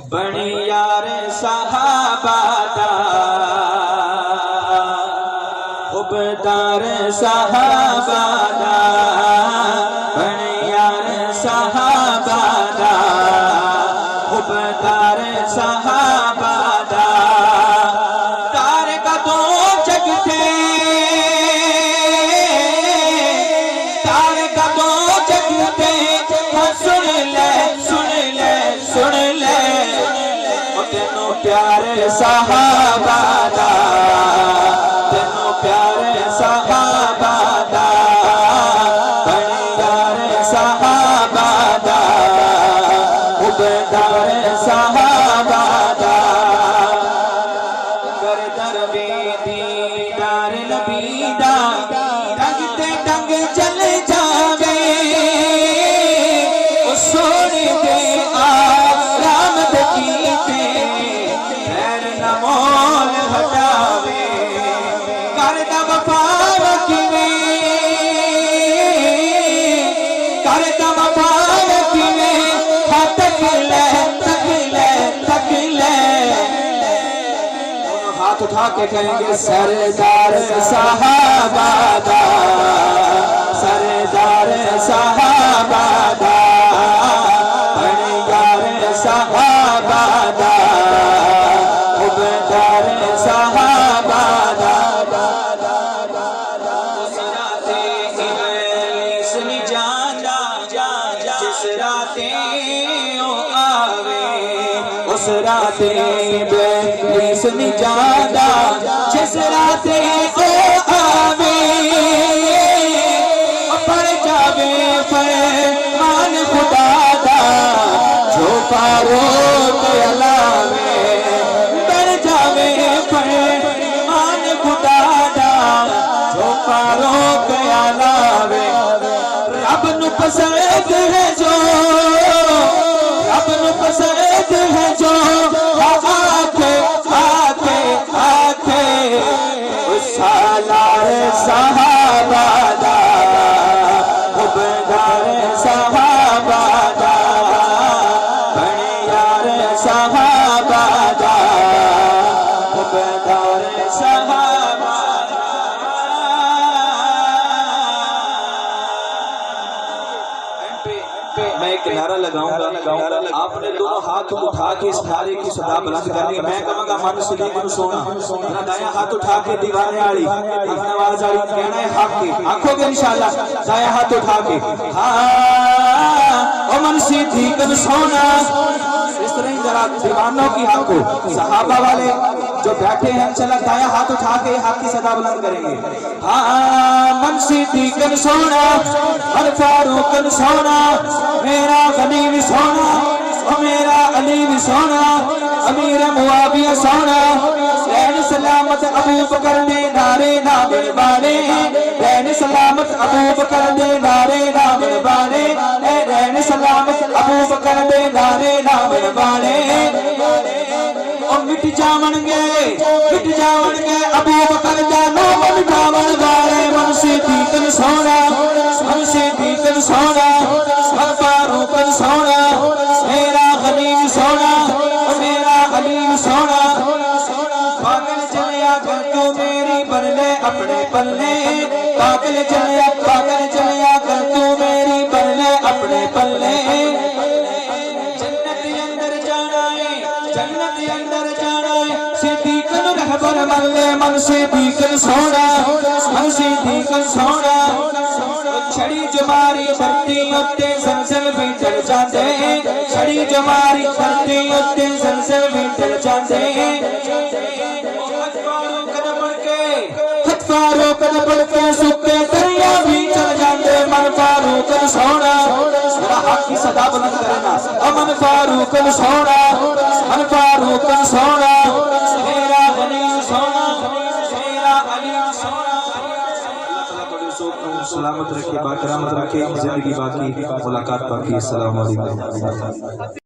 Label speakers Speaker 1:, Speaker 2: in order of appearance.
Speaker 1: بنی یار صحابہ دا حبدار صحابہ دا بنی یار صحابہ دا حبدار صحابہ دا تار قدوں جگتے پیارے صحابہ دا تینوں پیارے صحابہ دا بنی یار صحابہ دا حبدار صحابہ دا کر دربی دیدار نبی دا ڈنگ تے ڈنگ چل جاوے او سونے دے آرامد کیتے مول ہٹاوے کردا وفا رکھوے تک لے ہاتھ اٹھا کے کہیں گے سردار صحابہ دا سردار صحابہ دا بنی یار صحابہ دا حبدار صحابہ دا اس راتے ابلیس نہیں جانا جس راتے او آوے اس راتے ابلیس نہیں جانا جس راتے او آوے پڑ جاوے فرمان خدا دا جو فاروق علاوے فرمان خدا دا جو فاروق علاوے رب نو پسند ہے جو رب نو پسند ہے جو آکھے اس سالار صحابہ دا حبدار صحابہ دا بنی یار صحابہ دا حبدار صحابہ میں ایک نعرہ لگاؤں گا آپ نے دونوں ہاتھ اٹھا کے اس نعرے کی صدا بلند کرنی ہے میں کہوں گا من صدیق نو سونا میرا دایاں ہاتھ اٹھا کے دیوانے والی اپنے آواز والی کہنا ہے حق کی آنکھوں گے انشاءاللہ دایاں ہاتھ اٹھا کے ہاں من صدیق نو سونا اس طرح ہی ذرا دیوانوں کی حق ہو صحابہ والے جو بیٹھے ہیں چلا دایاں ہاتھ اٹھا کے حق کی صدا بلند کریں گے ہاں من صدیق نو سونا من فاروق نو سونا میرا غنی بھی سونا اور میرا علی بھی سونا امیر معاویہ سونا رہن سلامت ابو بکر دے نعرے نامن والے رہن سلامت ابو بکر دے نعرے نامن والے رہن سلامت ابو بکر دے نعرے نامن والے اور مٹ جاون گے ابو بکر دا نام مٹاون والے من صدیق نو سونا من صدیق نو سونا من فاروق نو سونا میرا غنی سونا میرا علی سونا پاگل چلیا کر تو میری پلے اپنے پلے پاگل چلیا کر تو میری پلے اپنے پلے جنت اندر جانا ہے صدیق نو رہبر ملے من صدیق نو سونا چھڑی جماری دھرتی اتے زلزل بھی ڈر جاندے چھڑی جماری دھرتی اتے زلزل بھی ڈر جاندے ہتھ فاروق نہ پڑھ کے سکے دریا بھی چل جاندے من فاروق نو سونا ذرا حق کی صدا بلند کرنا من فاروق نو سونا من فاروق نو سونا میرا غنی سونا میرا علی سونا سلامت رکھے باکرامت رکھے زندگی باقی ملاقات باقی السلام علیکم